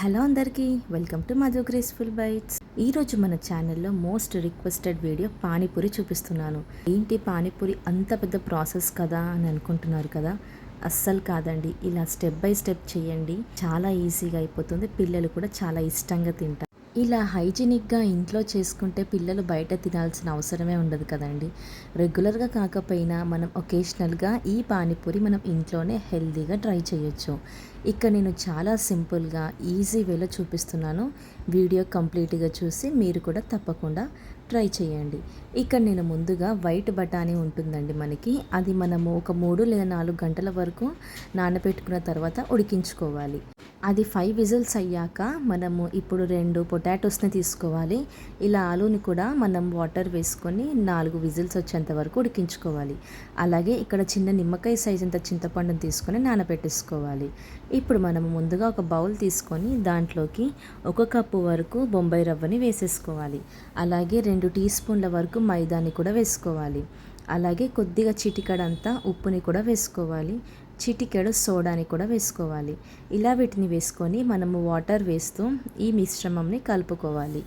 Hello అందరికీ welcome to Madhu graceful bytes. ఈరోజు మన ఛానల్లో మోస్ట్ రిక్వెస్టెడ్ వీడియో పానీపూరి చూపిస్తున్నాను. ఏంటి పానీపూరి అంత పెద్ద ప్రాసెస్ కదా అని అనుకుంటున్నారు కదా? అస్సలు కాదండి. ఇలా స్టెప్ బై స్టెప్ చేయండి, చాలా ఈజీగా అయిపోతుంది. పిల్లలు కూడా చాలా ఇష్టంగా తింటారు. ఇలా హైజీనిక్గా ఇంట్లో చేసుకుంటే పిల్లలు బయట తినాల్సిన అవసరమే ఉండదు కదండి. రెగ్యులర్గా కాకపోయినా మనం ఒకేషనల్గా ఈ పానీపూరి మనం ఇంట్లోనే హెల్తీగా ట్రై చేయొచ్చు. ఇక్కడ నేను చాలా సింపుల్గా ఈజీ వేలో చూపిస్తున్నాను. వీడియో కంప్లీట్గా చూసి మీరు కూడా తప్పకుండా ట్రై చేయండి. ఇక్కడ నేను ముందుగా వైట్ బఠానీ ఉంటుందండి మనకి. అది మనము ఒక 3 లేదా 4 గంటల వరకు నానబెట్టుకున్న తర్వాత ఉడికించుకోవాలి. అది 5 విజిల్స్ అయ్యాక మనము ఇప్పుడు 2 పొటాటోస్ని తీసుకోవాలి. ఇలా ఆలూని కూడా మనం వాటర్ వేసుకొని 4 విజిల్స్ వచ్చేంత వరకు ఉడికించుకోవాలి. అలాగే ఇక్కడ చిన్న నిమ్మకాయ సైజ్ అంత చింతపండుని తీసుకొని నానబెట్టేసుకోవాలి. ఇప్పుడు మనము ముందుగా ఒక బౌల్ తీసుకొని దాంట్లోకి 1 కప్పు వరకు బొంబాయి రవ్వని వేసేసుకోవాలి. అలాగే 2 టీ స్పూన్ల వరకు మైదాని కూడా వేసుకోవాలి. అలాగే కొద్దిగా చిటికెడంతా ఉప్పుని కూడా వేసుకోవాలి. చిటికెడు సోడాని కూడా వేసుకోవాలి. ఇలా వీటిని వేసుకొని మనము వాటర్ వేస్తూ ఈ మిశ్రమంని కలుపుకోవాలి.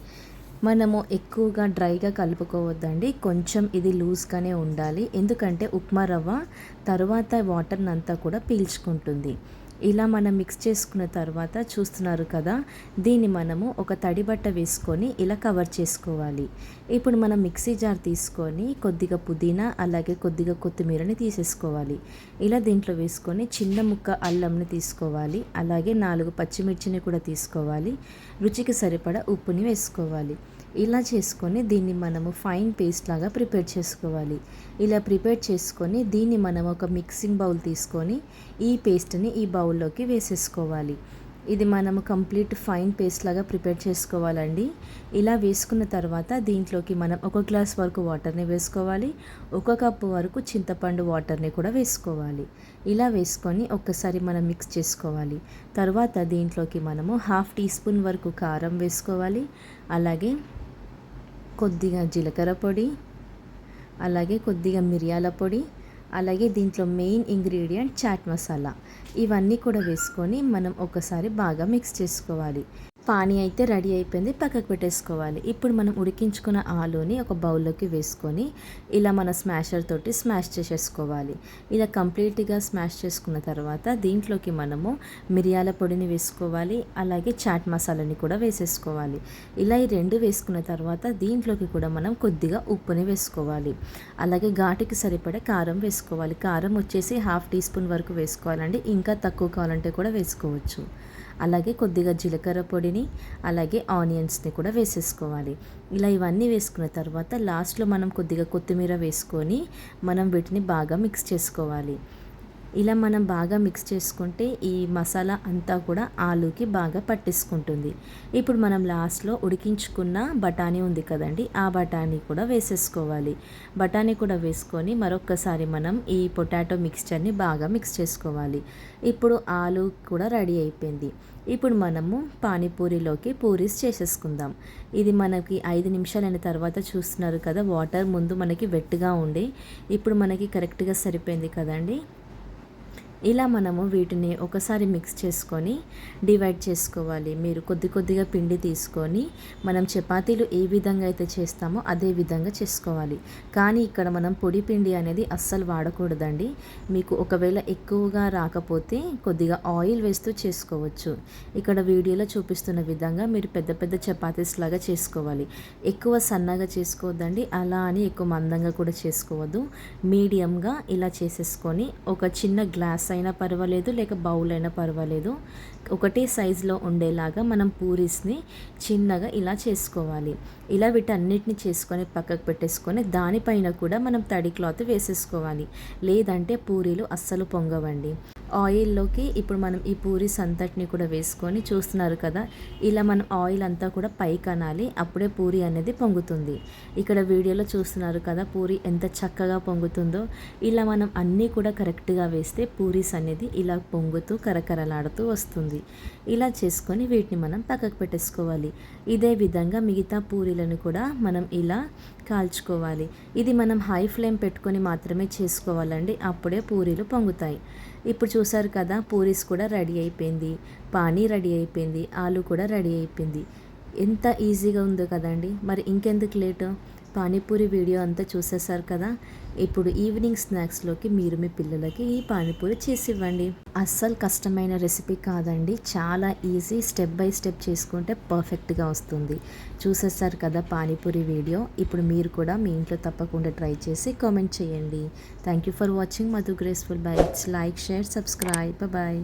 మనము ఎక్కువగా డ్రైగా కలుపుకోవద్దండి, కొంచెం ఇది లూజ్గానే ఉండాలి. ఎందుకంటే ఉప్మా రవ్వ తర్వాత వాటర్ని అంతా కూడా పీల్చుకుంటుంది. ఇలా మనం మిక్స్ చేసుకున్న తర్వాత చూస్తున్నారు కదా, దీన్ని మనము ఒక తడి బట్ట వేసుకొని ఇలా కవర్ చేసుకోవాలి. ఇప్పుడు మనం మిక్సీ జార్ తీసుకొని కొద్దిగా పుదీనా అలాగే కొద్దిగా కొత్తిమీరని తీసేసుకోవాలి. ఇలా దీంట్లో వేసుకొని చిన్న ముక్క అల్లంని తీసుకోవాలి. అలాగే 4 పచ్చిమిర్చిని కూడా తీసుకోవాలి. రుచికి సరిపడా ఉప్పుని వేసుకోవాలి. ఇలా చేసుకొని దీన్ని మనము ఫైన్ పేస్ట్ లాగా ప్రిపేర్ చేసుకోవాలి. ఇలా ప్రిపేర్ చేసుకొని దీన్ని మనం ఒక మిక్సింగ్ బౌల్ తీసుకొని ఈ పేస్ట్ని ఈ బౌల్లోకి వేసేసుకోవాలి. ఇది మనము కంప్లీట్ ఫైన్ పేస్ట్ లాగా ప్రిపేర్ చేసుకోవాలండి. ఇలా వేసుకున్న తర్వాత దీంట్లోకి మనం 1 గ్లాస్ వరకు వాటర్ని వేసుకోవాలి. 1 కప్పు వరకు చింతపండు వాటర్ని కూడా వేసుకోవాలి. ఇలా వేసుకొని ఒక్కసారి మనం మిక్స్ చేసుకోవాలి. తర్వాత దీంట్లోకి మనము 1/2 టీ స్పూన్ వరకు కారం వేసుకోవాలి. అలాగే కొద్దిగా జీలకర్ర పొడి, అలాగే కొద్దిగా మిరియాల పొడి, అలాగే దీంట్లో మెయిన్ ఇంగ్రీడియంట్ చాట్ మసాలా, ఇవన్నీ కూడా వేసుకొని మనం ఒకసారి బాగా మిక్స్ చేసుకోవాలి. పానీ అయితే రెడీ అయిపోయింది, పక్కకు పెట్టేసుకోవాలి. ఇప్పుడు మనం ఉడికించుకున్న ఆలూని ఒక బౌల్లోకి వేసుకొని ఇలా మన స్మాషర్ తోటి స్మాష్ చేసేసుకోవాలి. ఇలా కంప్లీట్గా స్మాష్ చేసుకున్న తర్వాత దీంట్లోకి మనము మిరియాల పొడిని వేసుకోవాలి. అలాగే చాట్ మసాలాని కూడా వేసేసుకోవాలి. ఇలా ఈ 2 వేసుకున్న తర్వాత దీంట్లోకి కూడా మనం కొద్దిగా ఉప్పుని వేసుకోవాలి. అలాగే ఘాటుకి సరిపడే కారం వేసుకోవాలి. కారం వచ్చేసి 1/2 టీ స్పూన్ వరకు వేసుకోవాలండి, ఇంకా తక్కువ కావాలంటే కూడా వేసుకోవచ్చు. అలాగే కొద్దిగా జీలకర్ర పొడిని అలాగే ఆనియన్స్ని కూడా వేసేసుకోవాలి. ఇలా ఇవన్నీ వేసుకున్న తర్వాత లాస్ట్లో మనం కొద్దిగా కొత్తిమీర వేసుకొని మనం వీటిని బాగా మిక్స్ చేసుకోవాలి. ఇలా మనం బాగా మిక్స్ చేసుకుంటే ఈ మసాలా అంతా కూడా ఆలూకి బాగా పట్టేసుకుంటుంది. ఇప్పుడు మనం లాస్ట్లో ఉడికించుకున్న బఠానీ ఉంది కదండి, ఆ బఠానీ కూడా వేసేసుకోవాలి. బఠానీ కూడా వేసుకొని మరొక్కసారి మనం ఈ పొటాటో మిక్స్చర్ని బాగా మిక్స్ చేసుకోవాలి. ఇప్పుడు ఆలూ కూడా రెడీ అయిపోయింది. ఇప్పుడు మనము పానీపూరిలోకి పూరీస్ చేసేసుకుందాం. ఇది మనకి 5 నిమిషాలైన తర్వాత చూస్తున్నారు కదా, వాటర్ ముందు మనకి వెట్గా ఉండి ఇప్పుడు మనకి కరెక్ట్గా సరిపోయింది కదండి. ఇలా మనము వీటిని ఒకసారి మిక్స్ చేసుకొని డివైడ్ చేసుకోవాలి. మీరు కొద్దిగా పిండి తీసుకొని మనం చపాతీలు ఏ విధంగా అయితే చేస్తామో అదే విధంగా చేసుకోవాలి. కానీ ఇక్కడ మనం పొడి పిండి అనేది అస్సలు వాడకూడదండి. మీకు ఒకవేళ ఎక్కువగా రాకపోతే కొద్దిగా ఆయిల్ వేస్తూ చేసుకోవచ్చు. ఇక్కడ వీడియోలో చూపిస్తున్న విధంగా మీరు పెద్ద పెద్ద చపాతీస్ లాగా చేసుకోవాలి. ఎక్కువ సన్నగా చేసుకోవద్దండి, అలా అని ఎక్కువ మందంగా కూడా చేసుకోవద్దు. మీడియంగా ఇలా చేసేసుకొని ఒక చిన్న గ్లాస్ అయినా పర్వాలేదు, లేక బౌల్ అయినా పర్వాలేదు, ఒకటే సైజులో ఉండేలాగా మనం పూరీస్ని చిన్నగా ఇలా చేసుకోవాలి. ఇలా వీటన్నిటిని చేసుకొని పక్కకు పెట్టేసుకొని దానిపైన కూడా మనం తడి క్లాత్ వేసేసుకోవాలి. లేదంటే పూరీలు అస్సలు పొంగవండి. ఆయిల్లోకి ఇప్పుడు మనం ఈ పూరీస్ అంతటిని కూడా వేసుకొని చూస్తున్నారు కదా, ఇలా మనం ఆయిల్ అంతా కూడా పైకి అనాలి, అప్పుడే పూరి అనేది పొంగుతుంది. ఇక్కడ వీడియోలో చూస్తున్నారు కదా పూరి ఎంత చక్కగా పొంగుతుందో. ఇలా మనం అన్నీ కూడా కరెక్ట్గా వేస్తే పూరీస్ అనేది ఇలా పొంగుతూ కరకరలాడుతూ వస్తుంది. ఇలా చేసుకొని వీటిని మనం పక్కకు పెట్టేసుకోవాలి. ఇదే విధంగా మిగతా పూరీలను కూడా మనం ఇలా కాల్చుకోవాలి. ఇది మనం హై ఫ్లేమ్ పెట్టుకొని మాత్రమే చేసుకోవాలండి, అప్పుడే పూరీలు పొంగుతాయి. ఇప్పుడు చూసారు కదా, పూరీస్ కూడా రెడీ అయిపోయింది, పానీ రెడీ అయిపోయింది, ఆలు కూడా రెడీ అయిపోయింది. ఎంత ఈజీగా ఉందో కదండి. మరి ఇంకెందుకు లేటు, పానీపూరి వీడియో అంతా చూసేసారు కదా. ఇప్పుడు ఈవినింగ్ స్నాక్స్లోకి మీరు మీ పిల్లలకి ఈ పానీపూరి చేసి ఇవ్వండి. అస్సలు కష్టమైన రెసిపీ కాదండి, చాలా ఈజీ, స్టెప్ బై స్టెప్ చేసుకుంటే పర్ఫెక్ట్గా వస్తుంది. చూసేసారు కదా పానీపూరి వీడియో. ఇప్పుడు మీరు కూడా మీ ఇంట్లో తప్పకుండా ట్రై చేసి కామెంట్ చేయండి. Thank you for watching Madhu graceful bites. Like, share, subscribe. Bye.